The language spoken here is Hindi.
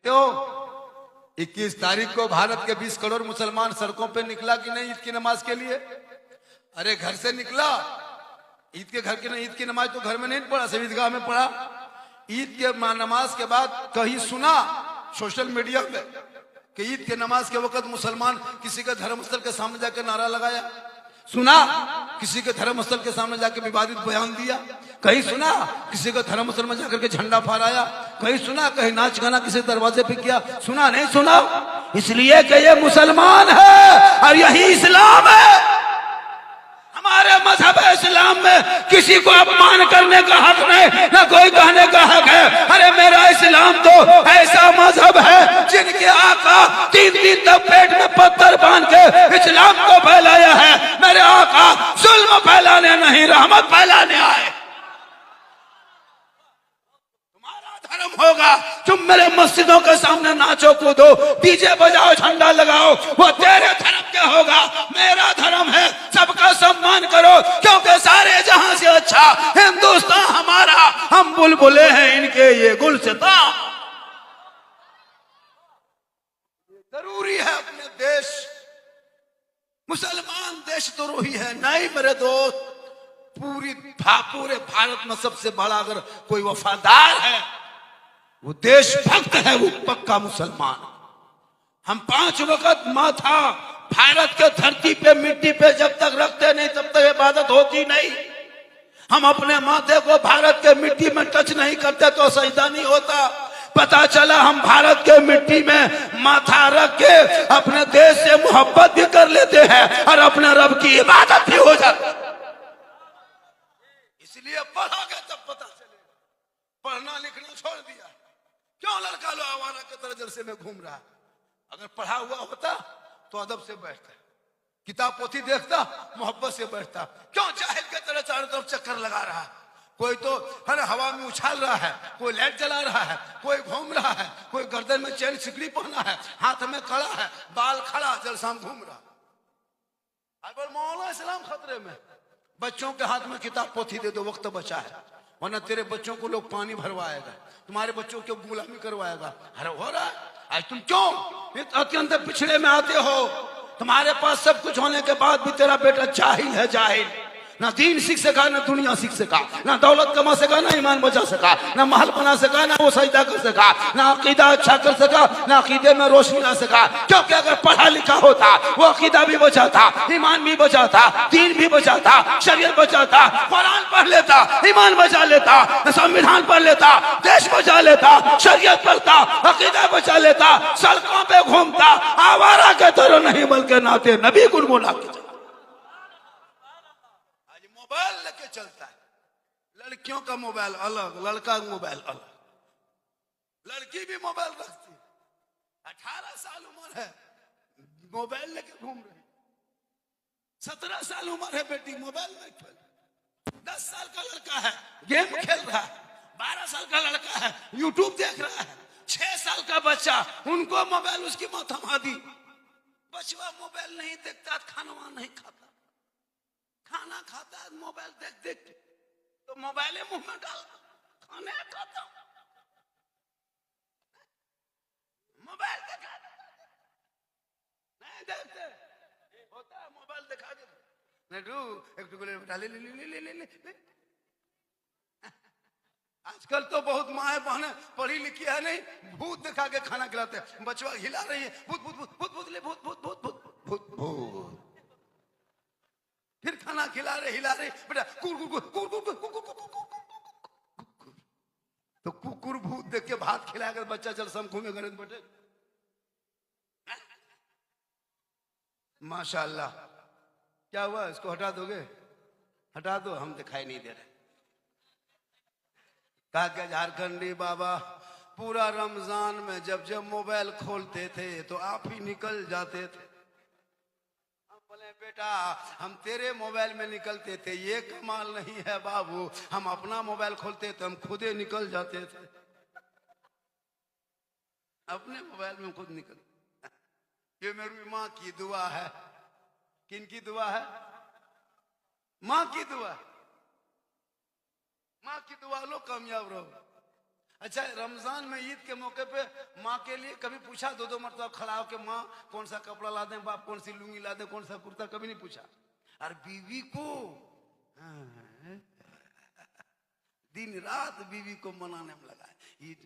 तो 21 तारीख को भारत के 20 करोड़ मुसलमान सड़कों पे निकला कि नहीं ईद की नमाज के लिए? अरे घर से निकला, ईद के घर की ईद की नमाज तो घर में नहीं पढ़ा, सब ईदगाह में पढ़ा। ईद के नमाज के बाद कहीं सुना सोशल मीडिया पे कि ईद के नमाज के वक्त मुसलमान किसी के धर्मस्थल के सामने जाकर नारा लगाया? सुना किसी के धर्मस्थल के सामने जाकर विवादित बयान दिया? कहीं सुना किसी के धर्मस्थल में जाकर के झंडा फहराया? कहीं सुना कहीं नाच गाना किसी दरवाजे पे किया? सुना नहीं सुना? इसलिए कि ये मुसलमान है और यही इस्लाम है। हमारे मजहब इस्लाम में किसी को अपमान करने का हक नहीं, ना कोई कहने का हक है। अरे मेरा इस्लाम तो ऐसा मजहब है जिनके आका 3 दिन तक पेट में पत्थर बांध के इस्लाम को फैलाया है। मेरे आका जुल्म फैलाने नहीं, रहमत फैलाने आए। धर्म होगा तुम मेरे मस्जिदों के सामने नाचो कूदो, डीजे बजाओ, झंडा लगाओ, वो तेरे धर्म के होगा। मेरा धर्म है सबका सम्मान करो, क्योंकि सारे जहां से अच्छा हिंदुस्तान हमारा, हम बुलबुले हैं इनके ये गुलसितां। जरूरी है अपने देश, मुसलमान देशद्रोही है नहीं मेरे दोस्त। पूरे भारत में सबसे बड़ा अगर कोई वफादार है वो देशभक्त है, वो पक्का मुसलमान। हम 5 वक्त माथा भारत के धरती पे मिट्टी पे जब तक रखते नहीं तब तक इबादत होती नहीं। हम अपने माथे को भारत के मिट्टी में टच नहीं करते तो सजदा नहीं होता। पता चला हम भारत के मिट्टी में माथा रख के अपने देश से मोहब्बत भी कर लेते हैं और अपने रब की इबादत भी हो जाती। इसलिए पढ़ोगे तब पता चलेगा। पढ़ना लिखना छोड़ दिया, क्यों लड़का लो आवारा के तरह जलसे में घूम रहा है? अगर पढ़ा हुआ होता तो अदब से बैठता, किताब पोथी देखता, मोहब्बत से बैठता। क्यों जाहिल के तरह चारों तरफ चक्कर लगा रहा है? कोई तो हर हवा में उछाल रहा है, कोई लाइट जला रहा है, कोई घूम रहा है, कोई गर्दन में चैन सिकड़ी पहना है, हाथ में कड़ा है, बाल खड़ा, जलसा में घूम रहा। अगर मौला इस्लाम खतरे में। बच्चों के हाथ में किताब पोथी दे दो, वक्त बचा है, वरना तेरे बच्चों को लोग पानी भरवाएगा, तुम्हारे बच्चों को गुलामी करवाएगा। अरे हो रहा है आज तुम क्यों अत्यंत पिछड़े में आते हो? तुम्हारे पास सब कुछ होने के बाद भी तेरा बेटा जाहिल है, जाहिल। ना दीन सीख सका, ना दुनिया सीख सका, ना दौलत कमा सका, ना ईमान बचा सका, ना महल बना सका, ना वो सजदा कर सका, ना अकीदा अच्छा कर सका, ना अकीदे में रोशनी ला सका। क्योंकि अगर पढ़ा लिखा होता वो अकीदा भी बचाता, ईमान भी बचाता, दीन भी बचाता, शरीयत बचाता, कुरान पढ़ लेता, ईमान बचा लेता, संविधान पढ़ लेता, देश बचा लेता, शरीयत पढ़ता, अकीदा बचा लेता, सड़कों पे घूमता, आवारा के तरह नहीं बल्कि नाते नबी गुनगुना के मोबाइल लेके चलता है। लड़कियों का मोबाइल अलग, लड़का का मोबाइल अलग, लड़की भी मोबाइल रखती है। 18 साल उम्र है, मोबाइल लेके घूम रही। 17 साल उम्र है बेटी, मोबाइल में खेल। 10 साल का लड़का है, गेम खेल रहा है। 12 साल का लड़का है, यूट्यूब देख रहा है। 6 साल का बच्चा, उनको मोबाइल उसकी माथामादी। बचवा मोबाइल नहीं देखता, खाना नहीं खाता, खाना खाता है मोबाइल देख देख के, तो मोबाइल मुंह में डाल, खाने खाता, मोबाइल देखा नहीं देखते होता है, मोबाइल दिखा दे नहीं डू एक टुकड़े डाले ले ले ले ले ले। आजकल तो बहुत माए बहने पढ़ी लिखी है नहीं, भूत दिखा के खाना खिलाते हैं। बचवा हिला रही है, भूत भूत भूत भूत भूत ले भूत भूत भूत भूत भूत भूत, फिर खाना खिला रहे, हिला रहे, बेटा कुर कुर कुर कुर कुर कुर कुर। तो कुकुर भूत देख के भात खिलाकर बच्चा चल सम घूमे गणेश बेटे। माशाअल्लाह। क्या हुआ, इसको हटा दोगे? हटा दो, हम दिखाई नहीं दे रहे। कहा क्या झारखंडी बाबा पूरा रमजान में जब जब मोबाइल खोलते थे तो आप ही निकल जाते थे। बेटा हम तेरे मोबाइल में निकलते थे, ये कमाल नहीं है बाबू, हम अपना मोबाइल खोलते तो हम खुदे निकल जाते थे। अपने मोबाइल में खुद निकल। ये मेरी माँ की दुआ है। किन की दुआ है? माँ की दुआ। माँ की दुआ लो, कामयाब रहो। अच्छा, रमजान में ईद के मौके पे माँ के लिए कभी पूछा? दो दो मरतबा खड़ा होकर माँ कौन सा कपड़ा ला दें, बाप कौन सी लुंगी ला दें, कौन सा कुर्ता? कभी नहीं पूछा। और बीवी को दिन रात बीवी को मनाने में लगा ईद